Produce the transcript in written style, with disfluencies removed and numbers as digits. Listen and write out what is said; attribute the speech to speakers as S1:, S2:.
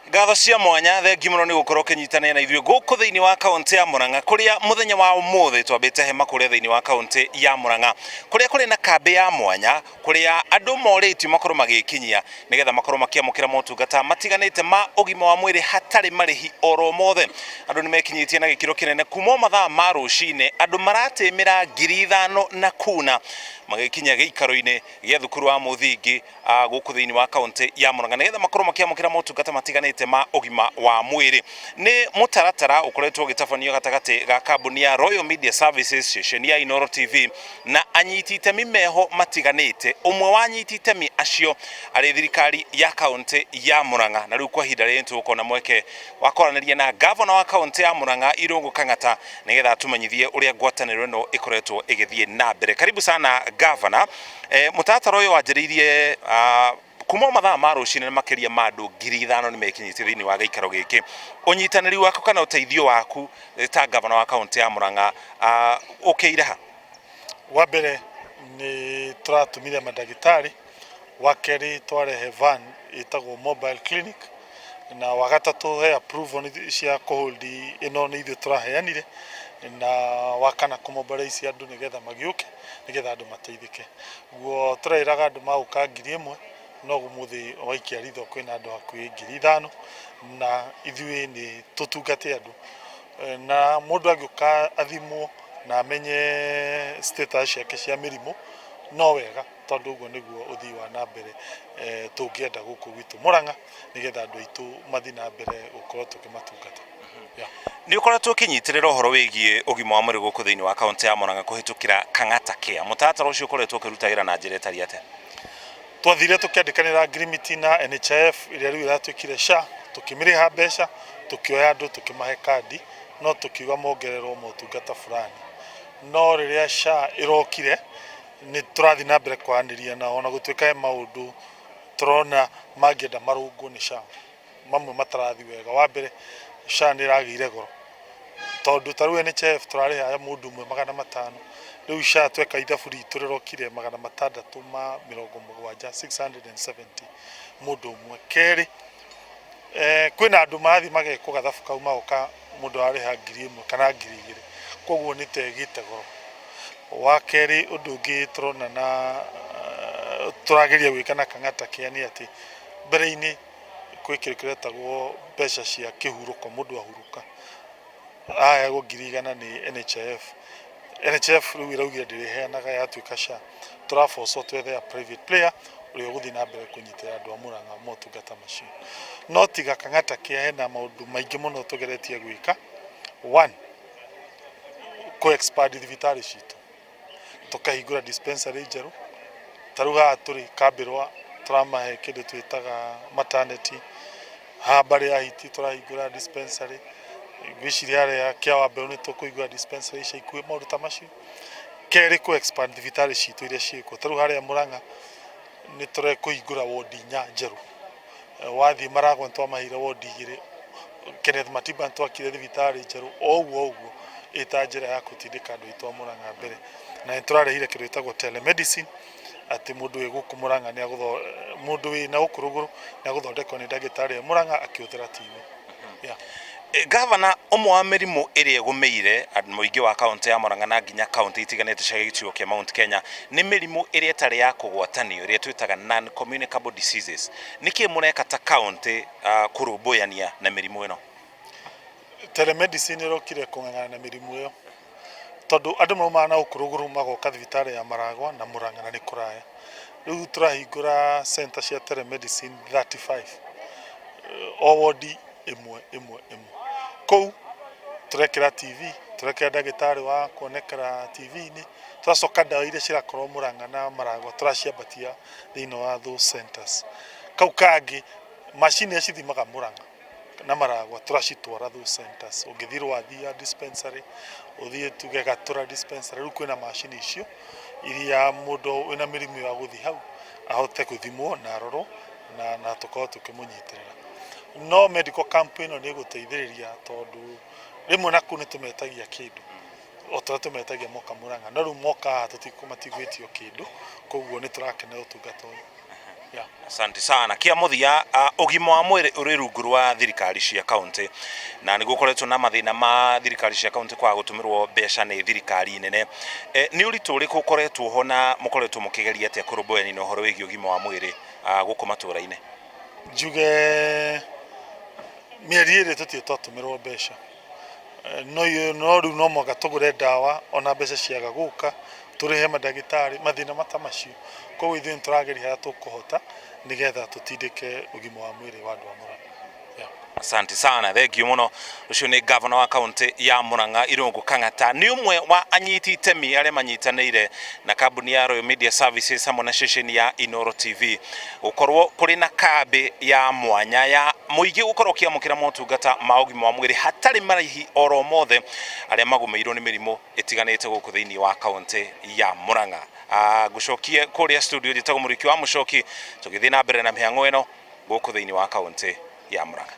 S1: Ngatho cia mwanya thengi muno ni gukorwo kinyitanira na ithuĩ gũkũ thĩinĩ wa kaunti ya Murang'a kũrĩa mũthenya wa ũmũthĩ twambĩte hema kũrĩa thĩinĩ wa kaunti ya Murang'a kũrĩa kũrĩ na kambĩ ya mwanya kũrĩa andũ morĩtio makorwo magĩkinyia nĩgetha makorwo makĩamũkĩra motungata matiganĩte ma ũgima wa mwĩrĩ hatarĩ marĩhi oro mothe. Andũ nĩmekinyĩtie na gĩkĩro kĩnene kuma mathaa ma rũcinĩ, andũ maratĩmĩra 5,000 na kuna magĩkinya gĩikaro-inĩ gĩa thukuru wa mũthingi gũkũ thĩinĩ wa kaunti ya Murang'a nĩgetha makorwo makĩamũkĩra motungata matiganĩte ma ũgima wa mwĩrĩ. Nĩ mũtaratara ũkoretwo ũgĩtabanio gatagatĩ ga kambuni ya Royal Media Services, station ya Inooro TV na anyiti itemi meho matiganĩte. Ũmwe wa anyiti itemi acio arĩ thirikari ya kaunti ya Murang'a, na rĩu kwa ihinda rĩrĩ tũgũkorwo mweke wa kwaranĩria na gavana wa kaunti ya Murang'a Irũngũ Kang'ata nĩgetha atumenyithie ũrĩa ngwatanĩro ĩno ĩkoretwo ĩgĩthiĩ na mbere. Karibu sana gavana. Mũtaratara ũyũ wanjĩrĩirie kuma mathaa ma rũcinĩ na makĩria ma andũ 5,000 nĩmekinyĩtie thĩinĩ wa gĩikaro gĩkĩ. Ũnyitanĩri waku kana ũteithio waku ta gavana wa kaunti ya Murang'a ũkĩire ha?
S2: Wa mbere nĩ tũratũmire mandagĩtarĩ, wa kerĩ twarehe van ĩtagwo mobile clinic, na wa gatatũ he approval cia kũholdi ĩno nĩ ithuĩ tũraheanire, na wa kana kũmobilize andũ nĩgetha magĩũke nĩgetha andũ mateithĩke. Guo tũraĩraga andũ magũka 1,000 no mũthĩ waikia ritho kwĩna andũ hakuhĩ 5,000 na ithuĩ nĩ tũtungate andũ, na mũndũ angĩũka athimwo na amenye status ciake cia mĩrimũ no wega, tondũ ũguo nĩguo ũthii wa na mbere tũngĩenda gũkũ gwitũ Murang'a nĩgetha andũ aitũ mathiĩ na mbere gũkorwo tũkĩmatungata.
S1: Nĩ ũkoretwo ũkĩnyitĩrĩra ũhoro wĩgiĩ ũgima wa mwĩrĩ gũkũ thĩinĩ wa kaunti ya Murang'a kũhĩtũkĩra Kang'ata Care. Mũtaratara ũcio ũkoretwo ũkĩruta wĩra na njĩra ĩtariĩ atĩa?
S2: Twathire tũkĩandĩkanĩra agreement na NHIF ĩrĩa rĩu ĩratuĩkire SHA, tũkĩmĩrĩha mbeca, tũkĩoya andũ tũkĩmahe kandi, no tũkiuga mongererwo motungata fulani. No rĩrĩa SHA ĩrokire nĩ tũrathiĩ na mbere kwaranĩria nao, ona gũtuĩka he maũndũ tũrona mangĩenda marũngwo nĩ SHA, mamwe matarathiĩ wega. Wa mbere SHA nĩ ĩragĩire goro, tondũ ta rĩu NHIF tũrarĩha mũndũ ũmwe 500, rĩu SHA tweka ithabu ritũ rĩrokire 670, 670 mũndũ ũmwe. Kerĩ kwĩna andũ marathiĩ magekwo gathabu kau magoka mũndũ ararĩha 1,000 kana 2,000, koguo nĩ tegĩte goro. Wa kerĩ ũndũ ũngĩ tũrona na tũrageria gwĩka na Kang'ata Care nĩ atĩ mbere-inĩ kwĩ kĩndũ kĩretagwo mbeca cia kĩhurũko, mũndũ ahurũka aheyagwo 100,000 nĩ NHIF. NHIF rĩu ĩraugire ndĩrĩheanaga, yatuĩka SHA tũrabocwo twethe a private player ũrĩa ũgũthiĩ na mbere kũnyitĩra andũ a Murang'a motungata macio. No tiga Kang'ata Care hena maũndũ maingĩ mũno tũgeretie gwĩka. One, expand thibitarĩ citũ, tũkahingũra dispensary njerũ. Ta rĩu haha tũrĩ Kambĩrwa tũramahe kĩndũ twĩtaga maternity, haha mbarĩ ya Hiti tũrahingũra dispensary, gwĩciria harĩa Kĩawambĩrũ nĩ tũkũhingũra dispensary ica ikuhĩ, maũndũ ta macio. Kerĩ expand thibitarĩ citũ iria ciĩkuo. Ta rĩu harĩa Murang'a nĩ tũrekũhingũra wondi 4 njerũ. Wathiĩ Maragwa twamaheire wondi 2, Kenneth Matiba twakire thibitarĩ njerũ, o ũguo ĩta njĩra ya gũtindĩka andũ aitũ a Murang'a mbere. Na nĩ tũrarehire kĩndũ gĩtagwo telemedicine, atĩ mũndũ wĩ gũkũ Murang'a mũndũ wĩna gũkũ rũgũrũ nĩ agũthondekwo nĩ ndagĩtarĩ a Murang'a akĩhũthĩra TV.
S1: Gavana, ũmwe wa mĩrimũ ĩrĩa ĩgũmĩire andũ mũingĩ wa kaunti ya Murang'a na nginya kaunti itiganĩte cia gĩcigo kĩa Mount Kenya nĩ mĩrimũ ĩrĩa ĩtarĩ ya kũgwatanio ĩrĩa twĩtaga non-communicable diseases. Nĩkĩ mũreka ta kaunti kũrũmbũyania na mĩrimũ ĩno?
S2: Telemedicine ĩrokire kũng'ang'ana na mĩrimũ ĩyo, tondũ andũ maumaga na gũkũ rũgũrũ magoka thibitarĩ ya Maragwa na Murang'a na nĩ kũraya. Rĩu tũrahingũra center cia telemedicine 35, o wondi ĩmwe. Kũu tũrekĩra TV, tũrekĩra ndagĩtarĩ wa kuonekera TV-inĩ, tũracoka ndawa iria cirakorwo Murang'a na Maragwa tũraciambatia thĩinĩ wa those centers. Kau kangĩ macini iria cithimaga Murang'a na Maragwa tũracitwara those centers. Ũngĩthiĩ Rwathia dispensary, ũthiĩ tuge Gatũra dispensary, rĩu kwĩna macini icio iria mũndũ wĩna mĩrimũ ya gũthiĩ hau ahote gũthimwo na arorwo na tũkorwo tũkĩmũnyitĩrĩra. No medical camp ĩno nĩ ĩgũteithĩrĩria, tondũ rĩmwe naku nĩ tũmetagia kĩndũ, o tũrĩa tũmetagia moka Murang'a, no rĩu moka haha tũtikũmatigwĩtio kĩndũ, koguo nĩ tũrakena ũtungata ũyũ. yeah.
S1: Asante sana kia muthia ugima wa mwiri uri rungu rwa thirikari cia kaunti na niguo koretwo na mathina ma thirikari cia kaunti kwa gutumirwo mbeca ni thirikari nene ni uritu uriku ukoretwo ho na mukoretwo mukigeria atia kurumbuani na uhoro wigi ugima wa mwiri guku matura-ini
S2: njuge mieri iri tutie twatumirwo mbeca no riu no mwaka tugure ndawa ona mbeca ciaga guka turihe madagitari mathina matamacio koguo ithuĩ tũrageria harĩa tũkũhota nigetha tutindike ugima wa mwiri wa andu a Murang'a.
S1: Asante sana thengio muno ucio ni governor wa kaunti ya Murang'a Irungu Kang'ata ni umwe wa anyiti itemi aria manyitanĩire na kambuni ya Royal Media Services hamwe na station ya Inooro TV ukorwo kuri na kambi ya mwanya ya muigi ukorwo kiamukira motungata ma ugima wa mwiri hatari maraihi oro mothe aria magumeirwo ni mirimu itiganite guku thiini wa kaunti ya Murang'a. Gucokie kuria studio jitagwo muriki wa mucoki tugithii na mbere na mĩhang'o ĩno guku thiini wa kaunti ya Murang'a.